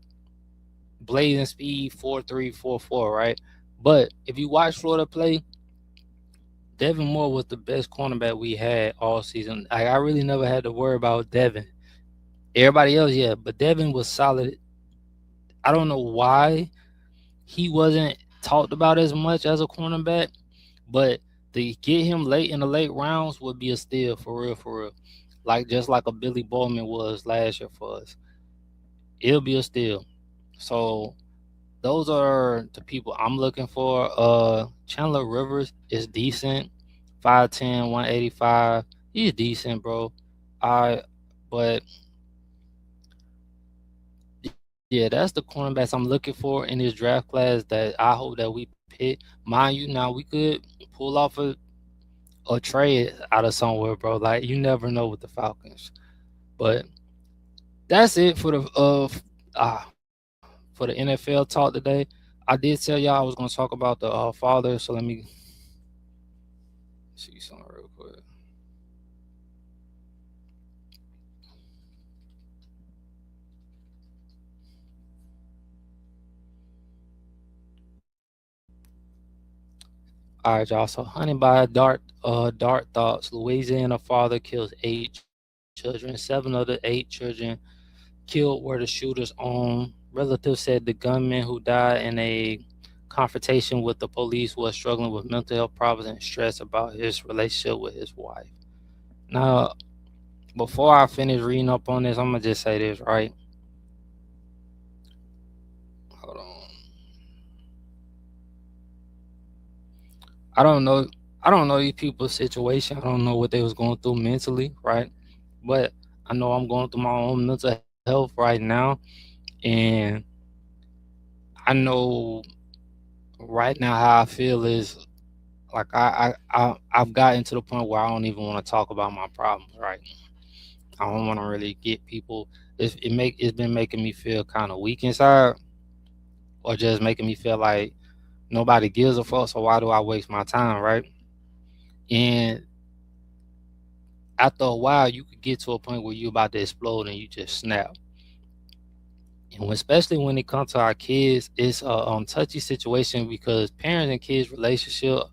Speaker 3: blazing speed 4.3, 4.4, right? But if you watch Florida play, Devin Moore was the best cornerback we had all season. I really never had to worry about Devin. Everybody else, yeah, but Devin was solid. I don't know why he wasn't talked about as much as a cornerback, but to get him late in the late rounds would be a steal for real. Just like a Billy Bowman was last year for us. It'll be a steal. So those are the people I'm looking for. Chandler Rivers is decent. 5'10", 185. He's decent, bro. But yeah, that's the cornerbacks I'm looking for in this draft class that I hope that we pick. Mind you, now we could pull off a trade out of somewhere, bro. Like you never know with the Falcons. But that's it for the NFL talk today. I did tell y'all I was gonna talk about the father, so let me see something real quick. All right, y'all. So, hunted by dark thoughts. Louisiana father kills 8 children. 7 of the 8 children killed were the shooter's own. Relatives said the gunman who died in a confrontation with the police was struggling with mental health problems and stress about his relationship with his wife. Now, before I finish reading up on this, I'm gonna just say this, right? Hold on. I don't know these people's situation. I don't know what they was going through mentally, right? But I know I'm going through my own mental health right now, and I know right now how I feel is like I've gotten to the point where I don't even want to talk about my problems. Right, I don't want to really get people. It's been making me feel kind of weak inside, or just making me feel like nobody gives a fuck. So why do I waste my time, right? And after a while, you could get to a point where you're about to explode and you just snap. And especially when it comes to our kids, it's a touchy situation because parents and kids relationship,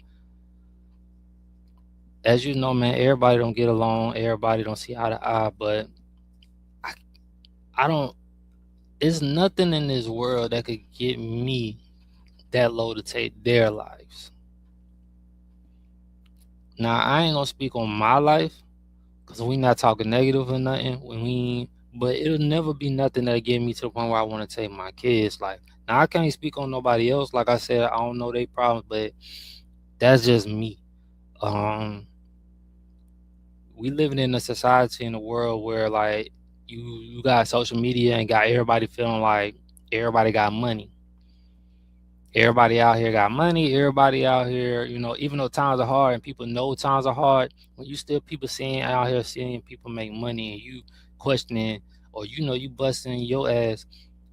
Speaker 3: as you know, man, everybody don't get along, everybody don't see eye to eye, but I, I don't. There's nothing in this world that could get me that low to take their lives. Now I ain't gonna speak on my life because we not talking negative or nothing. But it'll never be nothing that get me to the point where I want to take my kids' life. Now I can't speak on nobody else. Like I said, I don't know their problems, but that's just me. Um, we living in a society in a world where like you got social media and got everybody feeling like everybody got money. Everybody out here got money. Everybody out here, even though times are hard and people know times are hard, when you still people seeing out here seeing people make money and you questioning or you busting your ass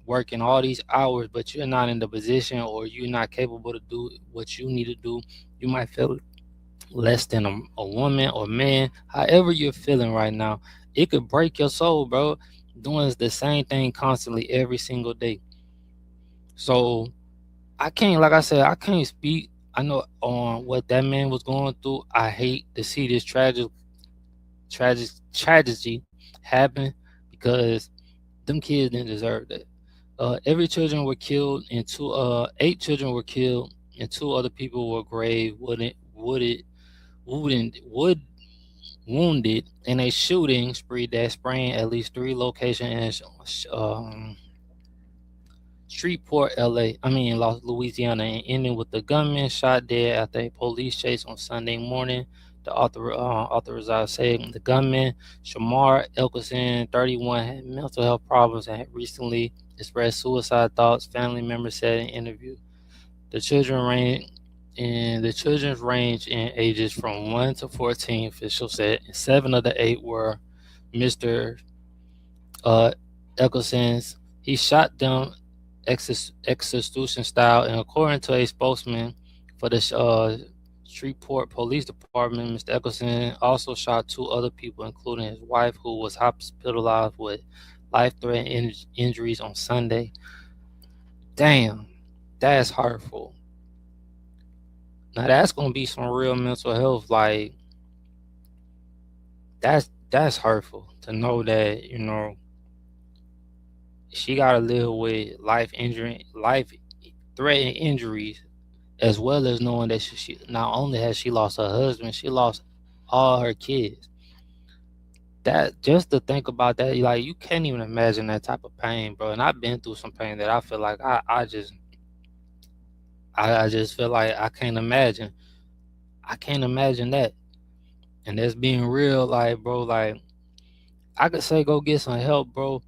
Speaker 3: working all these hours, but you're not in the position or you're not capable to do what you need to do, you might feel less than a woman or man, however you're feeling right now. It could break your soul, bro, doing the same thing constantly every single day. So I can't, like I said, I can't speak. I know on what that man was going through. I hate to see this tragedy happen because them kids didn't deserve that. Every children were killed, and eight children were killed, and two other people were wood wounded in a shooting spree that sprang at least three locations in Shreveport, Louisiana, and ending with the gunman shot dead after a police chase on Sunday morning. The authorities say the gunman, Shamar Elkerson, 31, had mental health problems and had recently expressed suicide thoughts. Family members said in an interview. The children range the children's range in ages from 1 to 14. Officials said, and seven of the eight were Mr. Uh, Eccleston's. He shot them execution style, and according to a spokesman for the Shreveport Police Department, Mr. Eccleston also shot two other people, including his wife, who was hospitalized with life-threatening injuries on Sunday. Damn, that's hurtful. Now that's gonna be some real mental health. Like that's hurtful to know that she gotta live with life threatening injuries, as well as knowing that she not only has she lost her husband, she lost all her kids. That just to think about that, like you can't even imagine that type of pain, bro. And I've been through some pain that I feel like I just feel like I can't imagine. I can't imagine that. And that's being real, like bro, like I could say go get some help, bro.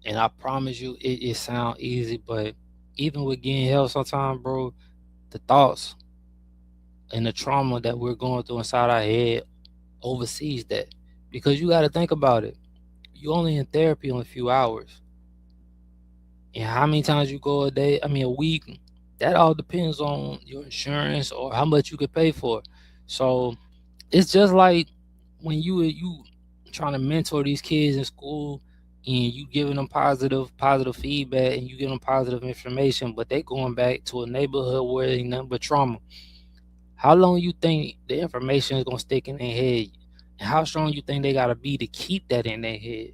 Speaker 3: And I promise you it sounds easy, but even with getting help sometimes, bro, the thoughts and the trauma that we're going through inside our head oversees that. Because you gotta think about it. You only in therapy in a few hours. And how many times you go a week, that all depends on your insurance or how much you could pay for it. So it's just like when you trying to mentor these kids in school and you giving them positive feedback and you give them positive information, but they going back to a neighborhood where ain't nothing but trauma. How long you think the information is gonna stick in their head? And how strong you think they gotta be to keep that in their head?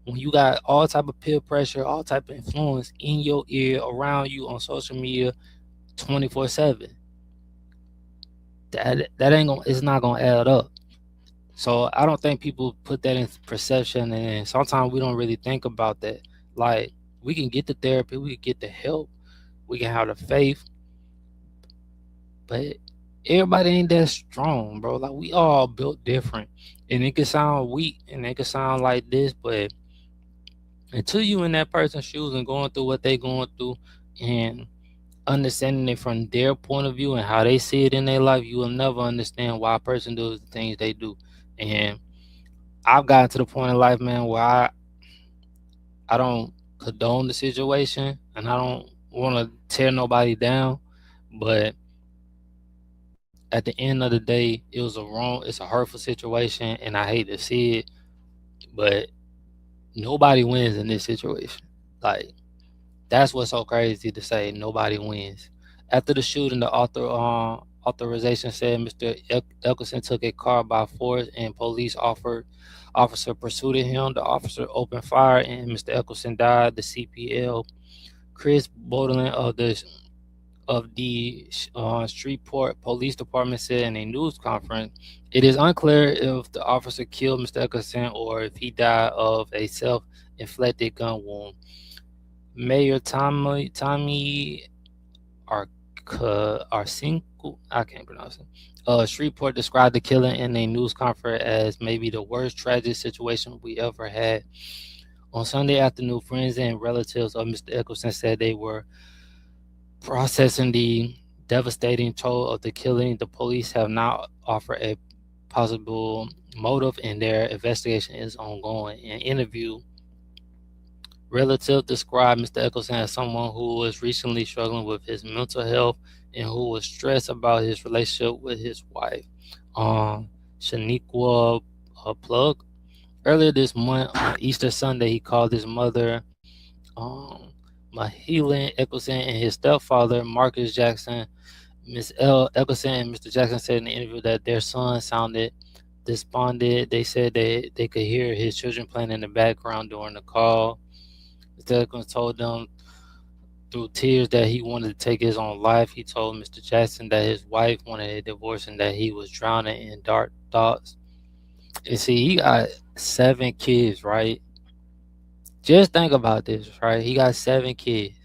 Speaker 3: When you got all type of peer pressure, all type of influence in your ear around you on social media 24/7. That ain't gonna it's not gonna add up. So I don't think people put that in perception, and sometimes we don't really think about that. Like we can get the therapy, we can get the help, we can have the faith, but everybody ain't that strong, bro. Like we all built different, and it can sound weak and it can sound like this, but until you in that person's shoes and going through what they going through and understanding it from their point of view and how they see it in their life, you will never understand why a person does the things they do. And I've gotten to the point in life, man, where I don't condone the situation and I don't want to tear nobody down, but at the end of the day, it's a hurtful situation, and I hate to see it, but nobody wins in this situation. Like that's what's so crazy to say. Nobody wins. After the shooting, the authorization said Mr. Elkerson took a car by force, and officer pursued him. The officer opened fire, and Mr. Elkerson died. The CPL Chris Bodlin of the Shreveport Police Department said in a news conference, it is unclear if the officer killed Mr. Eckerson or if he died of a self-inflicted gun wound. Mayor Tommy Arcinku, I can't pronounce it. Shreveport described the killing in a news conference as maybe the worst tragic situation we ever had. On Sunday afternoon, friends and relatives of Mr. Eckerson said they were processing the devastating toll of the killing. The police have not offered a possible motive, and their investigation is ongoing. In an interview, relatives described Mr. Eccleston as someone who was recently struggling with his mental health and who was stressed about his relationship with his wife, Shaniqua Plug. Earlier this month, on Easter Sunday, he called his mother, um, Mahelan Eccleston, and his stepfather, Marcus Jackson. Miss L. Eccleston and Mr. Jackson said in the interview that their son sounded despondent. They said they could hear his children playing in the background during the call. Mr. Eccleston told them through tears that he wanted to take his own life. He told Mr. Jackson that his wife wanted a divorce and that he was drowning in dark thoughts. And see, he got 7 kids, right? Just think about this, right? He got 7 kids.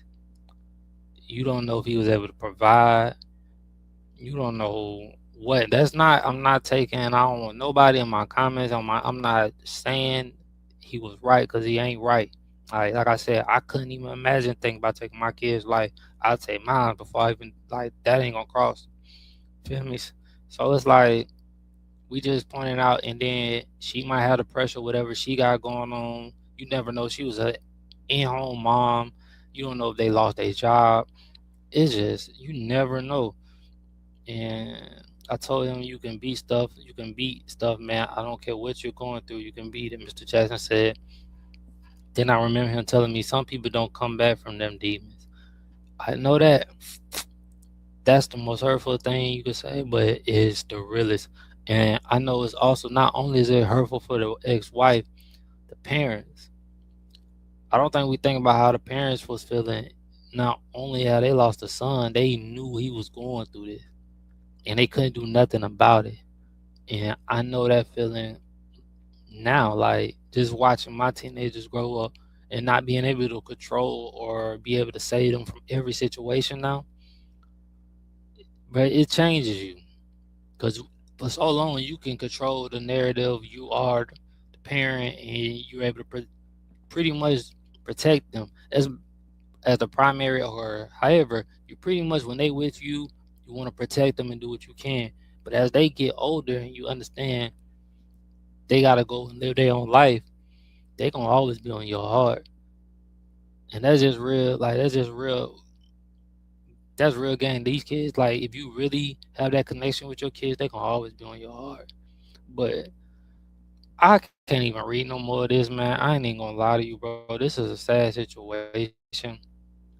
Speaker 3: You don't know if he was able to provide. You don't know what. That's not. I'm not taking. I don't want nobody in my comments. I'm not saying he was right because he ain't right. Like I said, I couldn't even imagine thinking about taking my kids' life. I'd take mine before I even like that ain't gonna cross. Feel me? So it's like we just pointed out, and then she might have the pressure, whatever she got going on. You never know. She was a in-home mom. You don't know if they lost their job. It's just you never know. And I told him you can beat stuff. You can beat stuff, man. I don't care what you're going through. You can beat it. Mr. Jackson said. Then I remember him telling me some people don't come back from them demons. I know that that's the most hurtful thing you could say, but it's the realest. And I know it's also not only is it hurtful for the ex-wife, the parents. I don't think we think about how the parents was feeling. Not only had they lost a son, they knew he was going through this, and they couldn't do nothing about it. And I know that feeling now, like just watching my teenagers grow up and not being able to control or be able to save them from every situation now. But it changes you because for so long you can control the narrative. You are the parent, and you're able to pretty much protect them as the primary, or however you pretty much when they with you, you want to protect them and do what you can. But as they get older and you understand they gotta go and live their own life, they gonna always be on your heart. And that's just real, like that's real game. These kids, like if you really have that connection with your kids, they gonna always be on your heart. But I can't even read no more of this, man. I ain't even gonna lie to you, bro. This is a sad situation.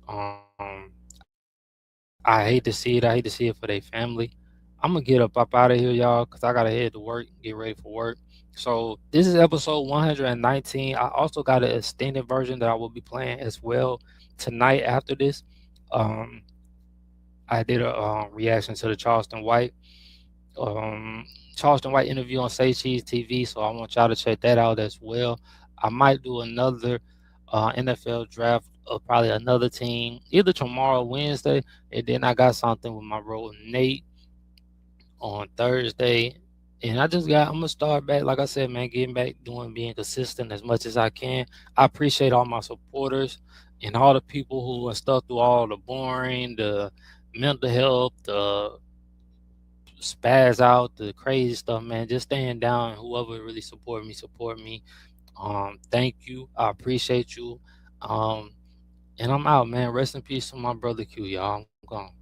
Speaker 3: I hate to see it. I hate to see it for their family. I'm gonna get up out of here, y'all, because I gotta head to work, get ready for work. So this is episode 119. I also got an extended version that I will be playing as well tonight after this. Um, I did a reaction to the Charleston White interview on Say Cheese TV, so I want y'all to check that out as well. I might do another NFL draft of probably another team either tomorrow or Wednesday, and then I got something with my bro Nate. on Thursday. And I'm gonna start back, like I said, man, getting back doing being consistent as much as I can. I appreciate all my supporters and all the people who are stuck through all the boring, the mental health, the spaz out, the crazy stuff, man. Just staying down. Whoever really support me. Thank you. I appreciate you. And I'm out, man. Rest in peace to my brother Q, y'all. I'm gone.